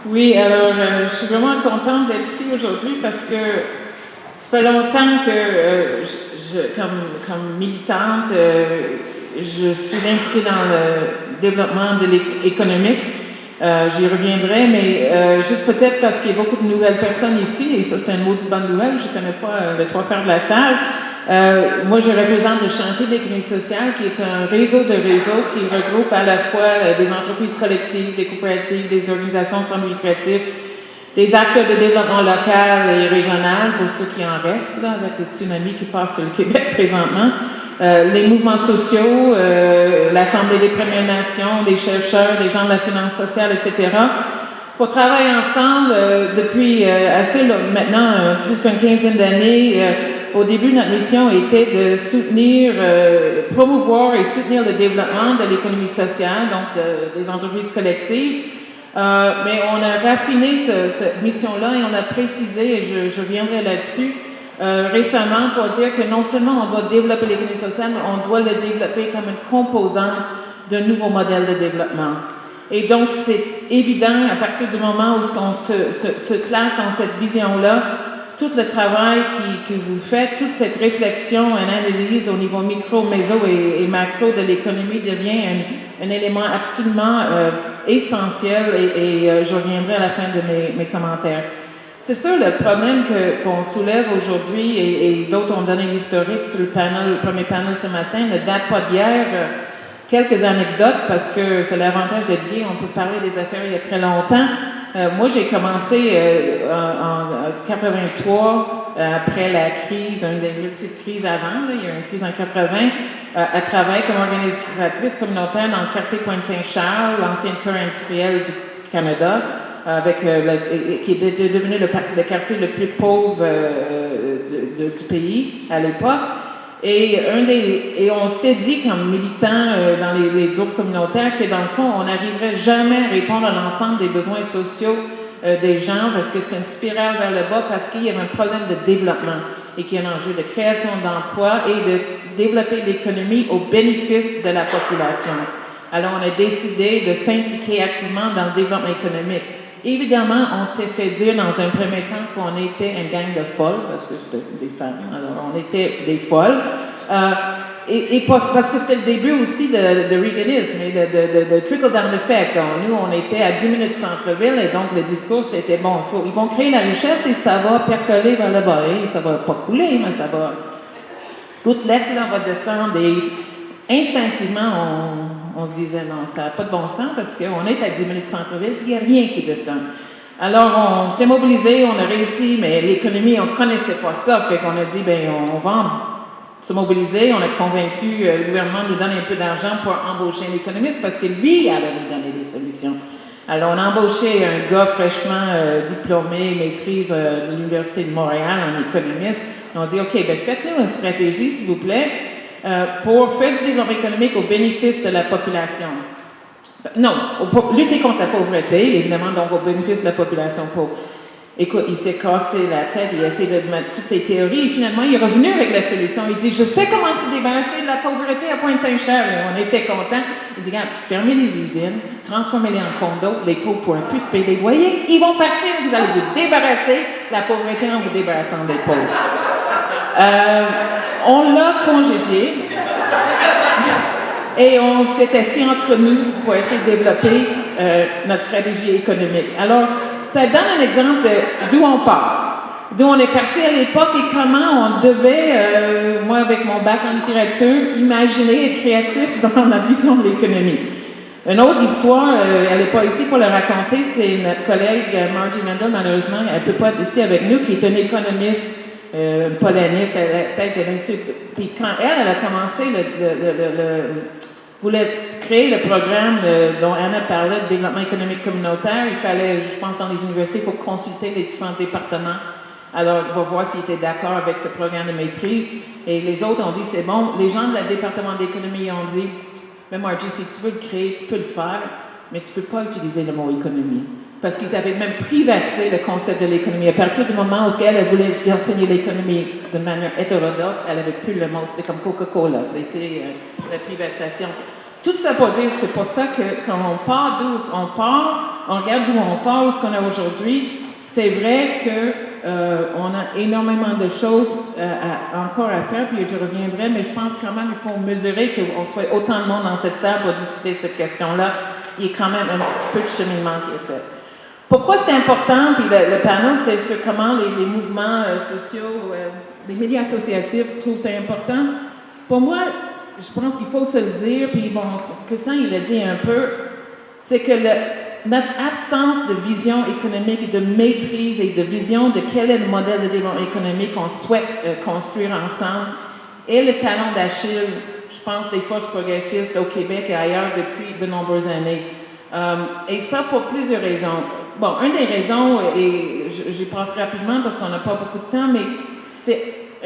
Oui, alors je suis vraiment contente d'être ici aujourd'hui parce que ça fait longtemps que, comme militante, je suis impliquée dans le développement de économique. J'y reviendrai, mais juste peut-être parce qu'il y a beaucoup de nouvelles personnes ici, et ça c'est une maudite bonne nouvelle, je ne connais pas les trois quarts de la salle. Moi, je représente le Chantier de l'économie sociale, qui est un réseau de réseaux qui regroupe à la fois des entreprises collectives, des coopératives, des organisations sans but lucratif, des acteurs de développement local et régional, pour ceux qui en restent, là, avec le tsunami qui passe sur le Québec présentement, les mouvements sociaux, l'Assemblée des Premières Nations, des chercheurs, des gens de la finance sociale, etc., pour travailler ensemble depuis maintenant plus qu'une quinzaine d'années. Au début, notre mission était de soutenir, promouvoir et soutenir le développement de l'économie sociale, donc des entreprises collectives. Mais on a raffiné cette mission-là et on a précisé, et je reviendrai là-dessus, récemment pour dire que non seulement on doit développer l'économie sociale, mais on doit le développer comme une composante d'un nouveau modèle de développement. Et donc, c'est évident, à partir du moment où on se place dans cette vision-là, tout le travail que vous faites, toute cette réflexion, une analyse au niveau micro, méso et macro de l'économie devient un élément absolument essentiel et je reviendrai à la fin de mes commentaires. C'est sûr, le problème qu'on soulève aujourd'hui, et d'autres ont donné l'historique sur le premier panel ce matin, ne date pas d'hier. Quelques anecdotes, parce que c'est l'avantage d'être gay, on peut parler des affaires il y a très longtemps. Moi, j'ai commencé en 83, après la crise, une des multiples crises avant, là, il y a eu une crise en 80, à travailler comme organisatrice communautaire dans le quartier Pointe-Saint-Charles, l'ancienne cœur industriel du Canada, qui est devenu le quartier le plus pauvre du pays à l'époque. Et on s'était dit comme militants dans les groupes communautaires que dans le fond, on n'arriverait jamais à répondre à l'ensemble des besoins sociaux des gens parce que c'est une spirale vers le bas parce qu'il y avait un problème de développement et qu'il y a un enjeu de création d'emplois et de développer l'économie au bénéfice de la population. Alors on a décidé de s'impliquer activement dans le développement économique. Évidemment, on s'est fait dire dans un premier temps qu'on était une gang de folles, parce que c'était des femmes, alors on était des folles, parce que c'était le début aussi de Reaganisme et de trickle-down effect. Nous, on était à 10 minutes du centre-ville et donc le discours c'était bon, ils vont créer la richesse et ça va percoler vers le bas. Et ça va pas couler, mais ça va. Toute lettre là va descendre et instinctivement, on se disait non, ça n'a pas de bon sens parce qu'on est à 10 minutes du centre-ville et il n'y a rien qui descend. Alors, on s'est mobilisé, on a réussi, mais l'économie, on ne connaissait pas ça. Fait qu'on a dit, ben, on va se mobiliser. On a convaincu le gouvernement de nous donner un peu d'argent pour embaucher un économiste parce que lui allait nous donner des solutions. Alors, on a embauché un gars fraîchement diplômé, maîtrise de l'Université de Montréal en économiste. On a dit, OK, ben, faites-nous une stratégie, s'il vous plaît, pour faire du développement économique au bénéfice de la population. Non, pour lutter contre la pauvreté, évidemment, donc au bénéfice de la population pauvre. Écoute, il s'est cassé la tête, il a essayé de mettre toutes ses théories, et finalement, il est revenu avec la solution. Il dit, je sais comment se débarrasser de la pauvreté à Pointe-Saint-Charles. On était contents. Il dit, regarde, fermez les usines, transformez-les en condos, les pauvres pourront plus payer les loyers, ils vont partir, vous allez vous débarrasser de la pauvreté en vous débarrassant des pauvres. On l'a congédié. Et on s'est assis entre nous pour essayer de développer notre stratégie économique. Alors, ça donne un exemple de d'où on part, d'où on est parti à l'époque et comment on devait, moi avec mon bac en littérature, imaginer être créatif dans la vision de l'économie. Une autre histoire, elle n'est pas ici pour la raconter, c'est notre collègue Margie Mendel, malheureusement, elle ne peut pas être ici avec nous, qui est une économiste poloniste à la tête de l'Institut. Puis quand elle a commencé voulait créer le programme dont Anna parlait de développement économique communautaire, il fallait, je pense, dans les universités, il faut consulter les différents départements. Alors, on va voir s'ils étaient d'accord avec ce programme de maîtrise. Et les autres ont dit, c'est bon. Les gens de la département d'économie ont dit, mais Margie, si tu veux le créer, tu peux le faire, mais tu ne peux pas utiliser le mot économie. Parce qu'ils avaient même privatisé le concept de l'économie. À partir du moment où elle voulait enseigner l'économie de manière hétérodoxe, elle n'avait plus le mot. C'était comme Coca-Cola. C'était la privatisation. tout ça pour dire, c'est pour ça que quand on part d'où on part, on regarde d'où on part, où ce qu'on a aujourd'hui, c'est vrai qu'on a énormément de choses encore à faire, puis je reviendrai, mais je pense quand même qu'il faut mesurer qu'on soit autant de monde dans cette salle pour discuter cette question-là. Il y a quand même un petit peu de cheminement qui est fait. Pourquoi c'est important, puis le panel, c'est sur comment les mouvements sociaux, les milieux associatifs trouvent ça important. Pour moi, je pense qu'il faut se le dire, puis bon, Christian, il l'a dit un peu, c'est que notre absence de vision économique, de maîtrise et de vision de quel est le modèle de développement économique qu'on souhaite construire ensemble est le talon d'Achille, je pense, des forces progressistes au Québec et ailleurs depuis de nombreuses années. Et ça pour plusieurs raisons. Bon, une des raisons, et j'y passe rapidement parce qu'on n'a pas beaucoup de temps, mais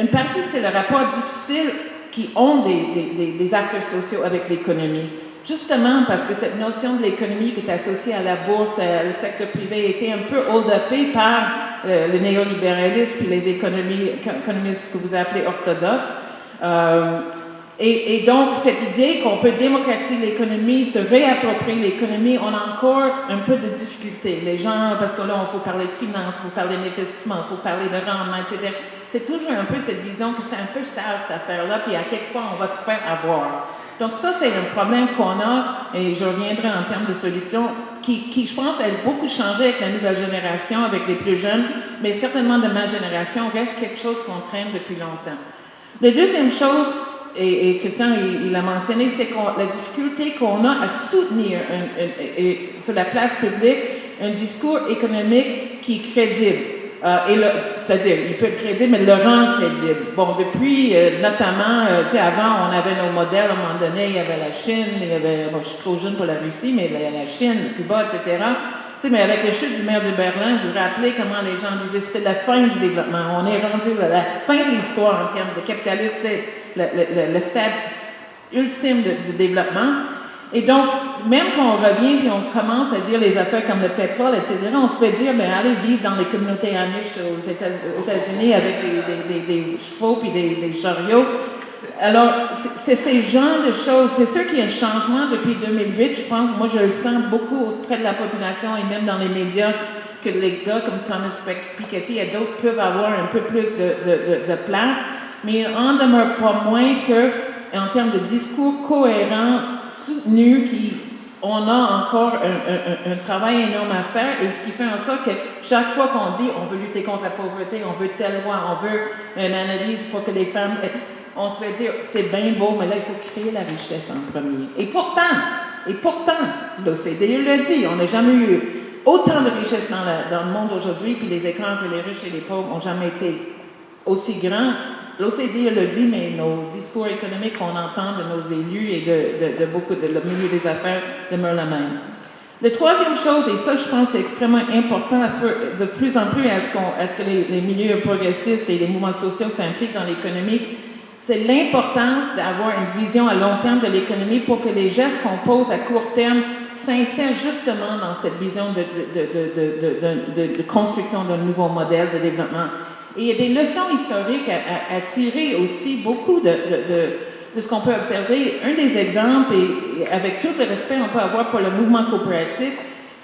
une partie, c'est le rapport difficile qui ont des acteurs sociaux avec l'économie. Justement parce que cette notion de l'économie qui est associée à la bourse, le secteur privé, a été un peu hold-upée par le néolibéralisme et les économistes que vous appelez orthodoxes. Et donc, cette idée qu'on peut démocratiser l'économie, se réapproprier l'économie, on a encore un peu de difficulté. Les gens, parce que là, il faut parler de finances, il faut parler d'investissement, il faut parler de rendement, etc. C'est toujours un peu cette vision que c'est un peu sale, cette affaire-là, puis à quelque part, on va se faire avoir. Donc ça, c'est un problème qu'on a, et je reviendrai en termes de solutions, qui je pense, a beaucoup changé avec la nouvelle génération, avec les plus jeunes, mais certainement de ma génération, reste quelque chose qu'on traîne depuis longtemps. La deuxième chose, et Christian, il l'a mentionné, c'est la difficulté qu'on a à soutenir sur la place publique un discours économique qui est crédible. C'est-à-dire, il peut être crédible, mais le rendre crédible. Bon, depuis, notamment, avant, on avait nos modèles, à un moment donné, il y avait la Chine, je suis trop jeune pour la Russie, mais il y a la Chine, Cuba, etc. Mais avec le chute du maire de Berlin, vous vous rappelez comment les gens disaient que c'était la fin du développement. On est rendu à la fin de l'histoire en termes de capitalisme, c'est le stade ultime du développement. Et donc, même quand on revient et on commence à dire les affaires comme le pétrole, etc., on se fait dire, allez vivre dans les communautés amish aux États-Unis avec des chevaux puis des chariots. Alors, c'est ces genres de choses. C'est sûr qu'il y a un changement depuis 2008, je pense. Moi, je le sens beaucoup auprès de la population et même dans les médias que les gars comme Thomas Piketty et d'autres peuvent avoir un peu plus de place. Mais il en demeure pas moins qu'en termes de discours cohérents, soutenus, on a encore un travail énorme à faire, et ce qui fait en sorte que chaque fois qu'on dit on veut lutter contre la pauvreté, on veut telle loi, on veut une analyse pour que les femmes... On se fait dire, c'est bien beau, mais là, il faut créer la richesse en premier. Et pourtant, l'OCDE l'a dit, on n'a jamais eu autant de richesse dans le monde aujourd'hui, puis les écarts entre les riches et les pauvres n'ont jamais été aussi grands. L'OCDE le dit, mais nos discours économiques qu'on entend de nos élus et de beaucoup de le milieu des affaires demeurent la même. La troisième chose, et ça je pense c'est extrêmement important de plus en plus à ce que les milieux progressistes et les mouvements sociaux s'impliquent dans l'économie, c'est l'importance d'avoir une vision à long terme de l'économie pour que les gestes qu'on pose à court terme s'insèrent justement dans cette vision de construction d'un nouveau modèle de développement. Et il y a des leçons historiques à tirer aussi, beaucoup de ce qu'on peut observer. Un des exemples, et avec tout le respect qu'on peut avoir pour le mouvement coopératif,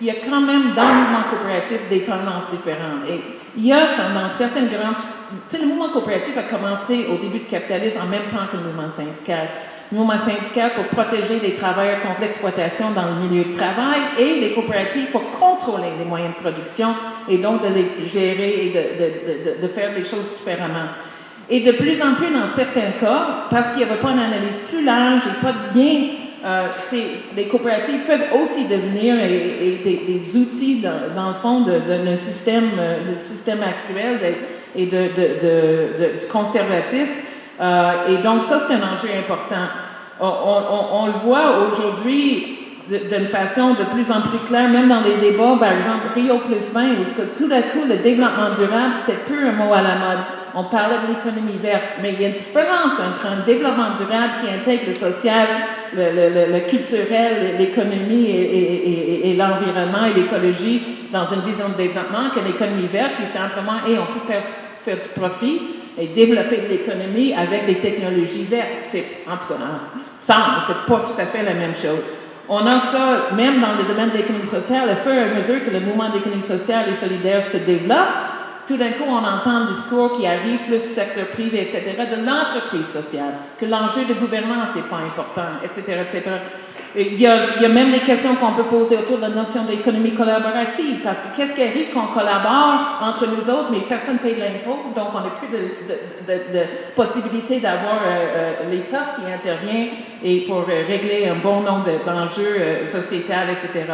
il y a quand même dans le mouvement coopératif des tendances différentes. Et il y a dans certaines grandes... Tu sais, le mouvement coopératif a commencé au début du capitalisme en même temps que le mouvement syndical. Le mouvement syndical pour protéger les travailleurs contre l'exploitation dans le milieu de travail, et les coopératives pour contrôler les moyens de production et donc de les gérer et de faire les choses différemment. Et de plus en plus dans certains cas, parce qu'il n'y avait pas une analyse plus large et pas de bien, les coopératives peuvent aussi devenir des outils dans le fond d'un système actuel et du conservatisme. Et donc ça, c'est un enjeu important. On le voit aujourd'hui d'une façon de plus en plus claire, même dans les débats, par exemple, Rio +20, où tout d'un coup, le développement durable, c'était plus un mot à la mode. On parlait de l'économie verte, mais il y a une différence entre un développement durable qui intègre le social, le culturel, l'économie et l'environnement et l'écologie dans une vision de développement, que l'économie verte qui simplement, on peut faire du profit, et développer de l'économie avec des technologies vertes. C'est, en tout cas, c'est pas tout à fait la même chose. On a ça, même dans le domaine de l'économie sociale, au fur et à mesure que le mouvement d'économie sociale et solidaire se développe, tout d'un coup, on entend un discours qui arrive plus du secteur privé, etc., de l'entreprise sociale, que l'enjeu de gouvernance n'est pas important, etc., etc. Il y a même des questions qu'on peut poser autour de la notion d'économie collaborative, parce que qu'est-ce qui arrive quand on collabore entre nous autres, mais personne ne paye de l'impôt, donc on n'a plus de possibilité d'avoir l'État qui intervient et pour régler un bon nombre d'enjeux sociétals, etc.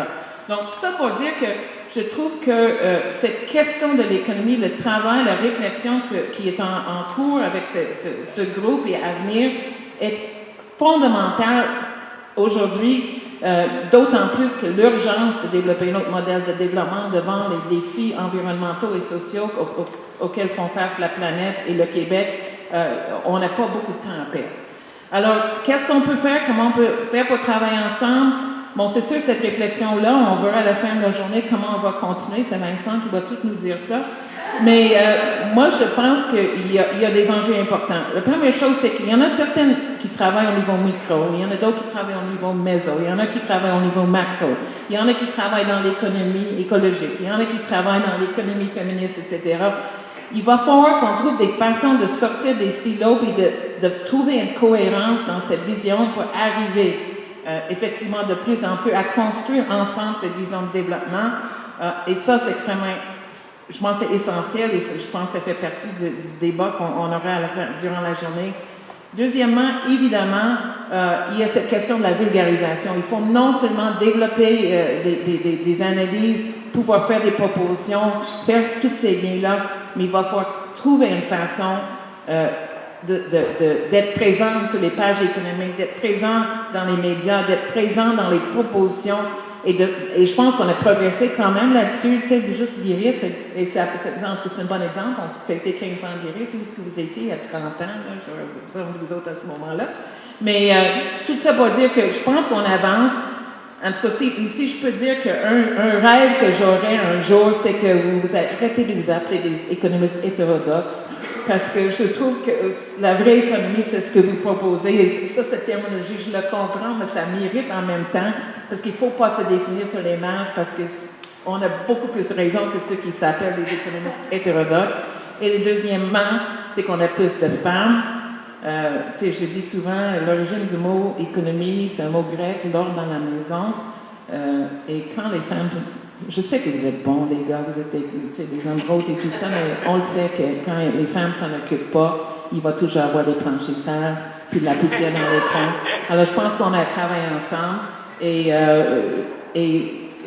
Donc, tout ça pour dire que je trouve que cette question de l'économie, le travail, la réflexion qui est en cours avec ce groupe et à venir est fondamentale aujourd'hui, d'autant plus que l'urgence de développer notre modèle de développement devant les défis environnementaux et sociaux auxquels font face la planète et le Québec, on n'a pas beaucoup de temps à perdre. Alors, qu'est-ce qu'on peut faire? Comment on peut faire pour travailler ensemble? Bon, c'est sûr, cette réflexion-là, on verra à la fin de la journée comment on va continuer. C'est Vincent qui va tout nous dire ça. Mais moi, je pense qu'il y a des enjeux importants. La première chose, c'est qu'il y en a certaines qui travaillent au niveau micro, il y en a d'autres qui travaillent au niveau méso, il y en a qui travaillent au niveau macro, il y en a qui travaillent dans l'économie écologique, il y en a qui travaillent dans l'économie féministe, etc. Il va falloir qu'on trouve des façons de sortir des silos et de trouver une cohérence dans cette vision pour arriver effectivement de plus en plus à construire ensemble cette vision de développement. Et ça, c'est extrêmement, je pense que c'est essentiel et je pense que ça fait partie du débat qu'on aura durant la journée. Deuxièmement, évidemment, il y a cette question de la vulgarisation. Il faut non seulement développer des analyses, pouvoir faire des propositions, faire tous ces liens-là, mais il va falloir trouver une façon d'être présent sur les pages économiques, d'être présent dans les médias, d'être présent dans les propositions. Et je pense qu'on a progressé quand même là-dessus. Tu sais, juste l'IRIS, c'est un bon exemple. On fêtait 15 ans d'IRIS, où est-ce que vous étiez il y a 30 ans, là, je vous vous autres à ce moment-là. Mais tout ça pour dire que je pense qu'on avance. En tout cas, ici, je peux dire qu'un rêve que j'aurais un jour, c'est que vous arrêtez de vous appeler des économistes hétérodoxes, parce que je trouve que la vraie économie, c'est ce que vous proposez. Et ça, cette terminologie, je le comprends, mais ça m'irrite en même temps, parce qu'il ne faut pas se définir sur les marges, parce qu'on a beaucoup plus raison que ceux qui s'appellent des économistes hétérodoxes. Et deuxièmement, c'est qu'on a plus de femmes. Tu sais, je dis souvent, l'origine du mot économie, c'est un mot grec, l'ordre dans la maison. Et quand les femmes... Je sais que vous êtes bons, les gars, vous êtes des hommes roses et tout ça, mais on le sait que quand les femmes s'en occupent pas, il va toujours avoir des blanchisseurs, puis de la poussière dans l'écran. Alors, je pense qu'on a travaillé ensemble. Et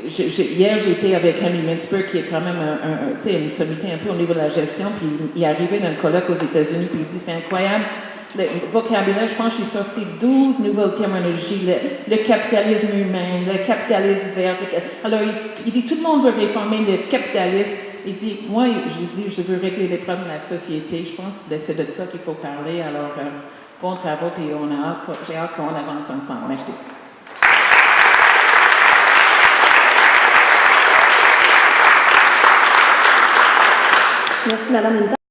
hier, j'étais avec Henry Mintzberg, qui est quand même une sommité un peu au niveau de la gestion, puis il est arrivé dans le colloque aux États-Unis, puis il dit, c'est incroyable. Le vocabulaire, je pense que j'ai sorti 12 nouvelles terminologies, le capitalisme humain, le capitalisme vert. Alors, il dit, tout le monde veut réformer le capitalisme. Il dit, moi, je veux régler les problèmes de la société. Je pense que c'est de ça qu'il faut parler. Alors, bon travail, puis j'ai hâte qu'on avance ensemble. Merci. Merci, Mme Minter.